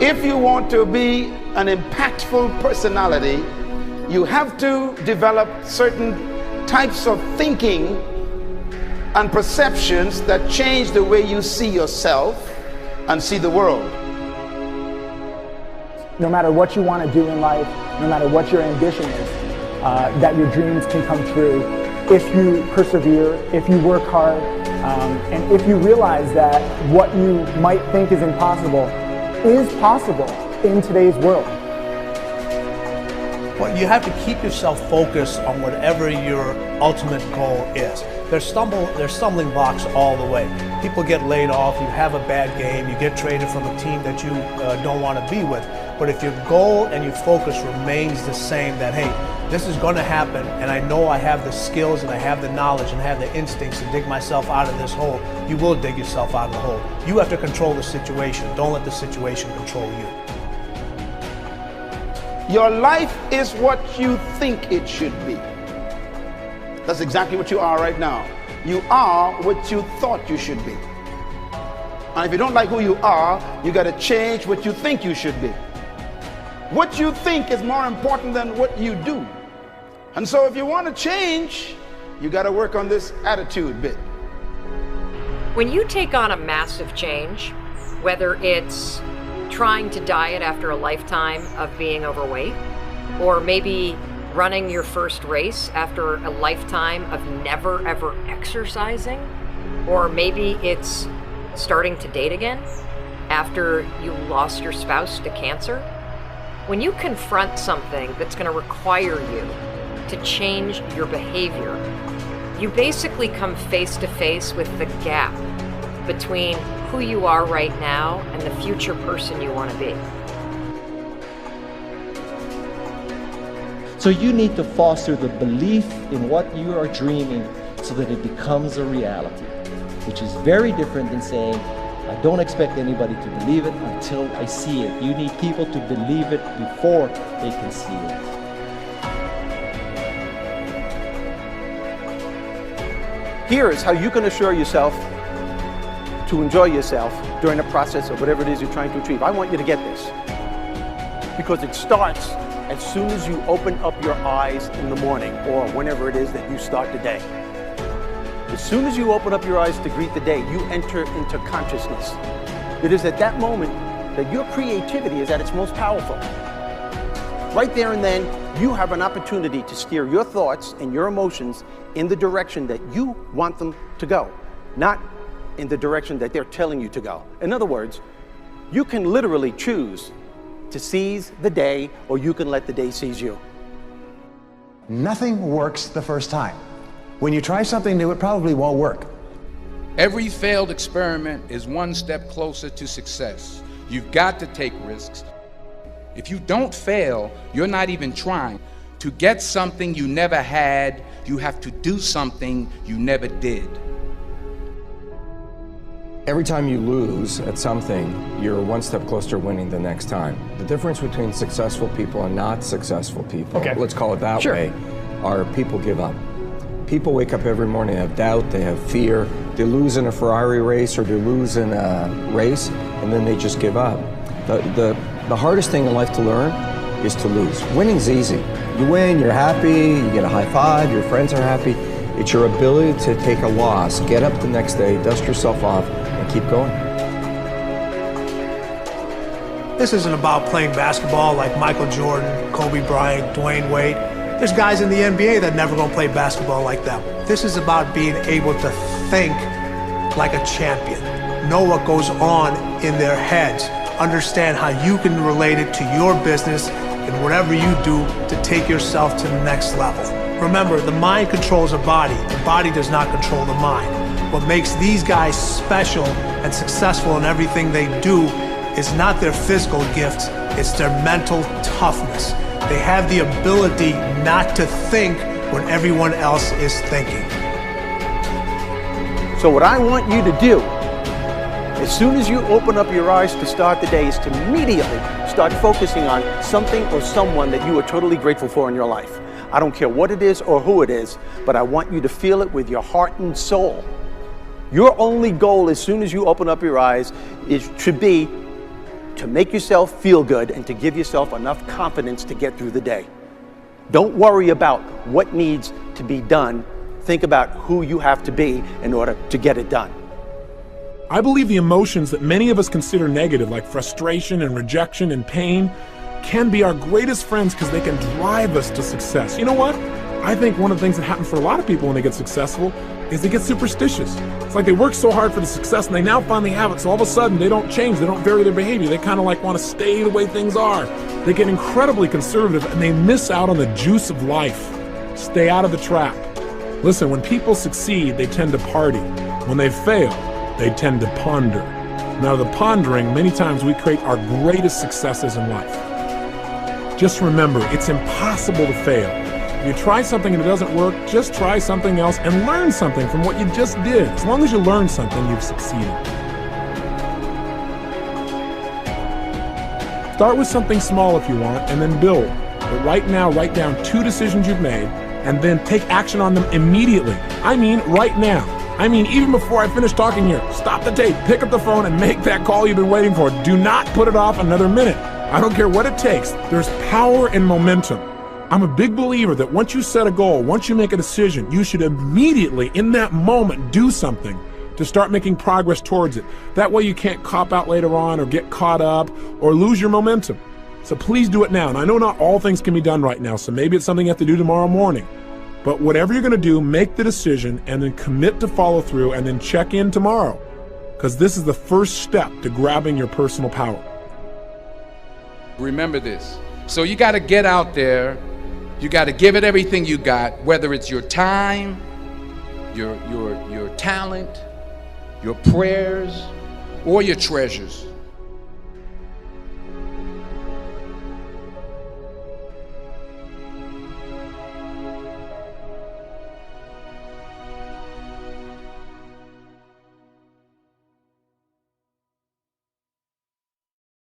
If you want to be an impactful personality, you have to develop certain types of thinking and perceptions that change the way you see yourself and see the world. No matter what you want to do in life, no matter what your ambition is, that your dreams can come true if you persevere, if you work hard, and if you realize that what you might think is impossible is possible in today's world. Well, you have to keep yourself focused on whatever your ultimate goal is. There's stumbling blocks all the way. People get laid off, you have a bad game, you get traded from a team that you don't want to be with. But if your goal and your focus remains the same, that hey, this is going to happen, and I know I have the skills and I have the knowledge and I have the instincts to dig myself out of this hole, you will dig yourself out of the hole. You have to control the situation. Don't let the situation control you. Your life is what you think it should be. That's exactly what you are right now. You are what you thought you should be. And if you don't like who you are, you got to change what you think you should be. What you think is more important than what you do. And so if you want to change, you got to work on this attitude bit. When you take on a massive change, whether it's trying to diet after a lifetime of being overweight, or maybe running your first race after a lifetime of never ever exercising, or maybe it's starting to date again after you lost your spouse to cancer. When you confront something that's going to require you to change your behavior, you basically come face to face with the gap between who you are right now and the future person you want to be. So you need to foster the belief in what you are dreaming so that it becomes a reality, which is very different than saying, I don't expect anybody to believe it until I see it. You need people to believe it before they can see it. Here is how you can assure yourself to enjoy yourself during the process of whatever it is you're trying to achieve. I want you to get this, because it starts as soon as you open up your eyes in the morning, or whenever it is that you start the day. As soon as you open up your eyes to greet the day, you enter into consciousness. It is at that moment that your creativity is at its most powerful. Right there and then, you have an opportunity to steer your thoughts and your emotions in the direction that you want them to go, not in the direction that they're telling you to go. In other words, you can literally choose to seize the day, or you can let the day seize you. Nothing works the first time. When you try something new, it probably won't work. Every failed experiment is one step closer to success. You've got to take risks. If you don't fail, you're not even trying. To get something you never had, you have to do something you never did. Every time you lose at something, you're one step closer to winning the next time. The difference between successful people and not successful people, let's call it that way, are people give up. People wake up every morning, they have doubt, they have fear, they lose in a Ferrari race or they lose in a race, and then they just give up. The hardest thing in life to learn is to lose. Winning's easy. You win, you're happy, you get a high five, your friends are happy. It's your ability to take a loss, get up the next day, dust yourself off, and keep going. This isn't about playing basketball like Michael Jordan, Kobe Bryant, Dwayne Wade. There's guys in the NBA that never gonna play basketball like them. This is about being able to think like a champion, know what goes on in their heads, understand how you can relate it to your business and whatever you do to take yourself to the next level. Remember, the mind controls the body does not control the mind. What makes these guys special and successful in everything they do is not their physical gifts, it's their mental toughness. They have the ability not to think when everyone else is thinking. So what I want you to do, as soon as you open up your eyes to start the day, is to immediately start focusing on something or someone that you are totally grateful for in your life. I don't care what it is or who it is, but I want you to feel it with your heart and soul. Your only goal as soon as you open up your eyes should be to make yourself feel good and to give yourself enough confidence to get through the day. Don't worry about what needs to be done. Think about who you have to be in order to get it done. I believe the emotions that many of us consider negative, like frustration and rejection and pain, can be our greatest friends because they can drive us to success. You know what? I think one of the things that happens for a lot of people when they get successful is they get superstitious. It's like they work so hard for the success and they now finally have it, so all of a sudden they don't change, they don't vary their behavior, they kind of like want to stay the way things are. They get incredibly conservative and they miss out on the juice of life. Stay out of the trap. Listen, when people succeed, they tend to party. When they fail, they tend to ponder. Now, the pondering, many times we create our greatest successes in life. Just remember, it's impossible to fail. If you try something and it doesn't work, just try something else and learn something from what you just did. As long as you learn something, you've succeeded. Start with something small if you want, and then build. But right now, write down 2 decisions you've made, and then take action on them immediately. I mean, right now. I mean, even before I finish talking here, stop the tape, pick up the phone, and make that call you've been waiting for. Do not put it off another minute. I don't care what it takes. There's power in momentum. I'm a big believer that once you set a goal, once you make a decision, you should immediately, in that moment, do something to start making progress towards it. That way you can't cop out later on or get caught up or lose your momentum. So please do it now. And I know not all things can be done right now, so maybe it's something you have to do tomorrow morning. But whatever you're going to do, make the decision and then commit to follow through and then check in tomorrow. Because this is the first step to grabbing your personal power. Remember this. So you got to get out there. You got to give it everything you got, whether it's your time, your talent, your prayers, or your treasures.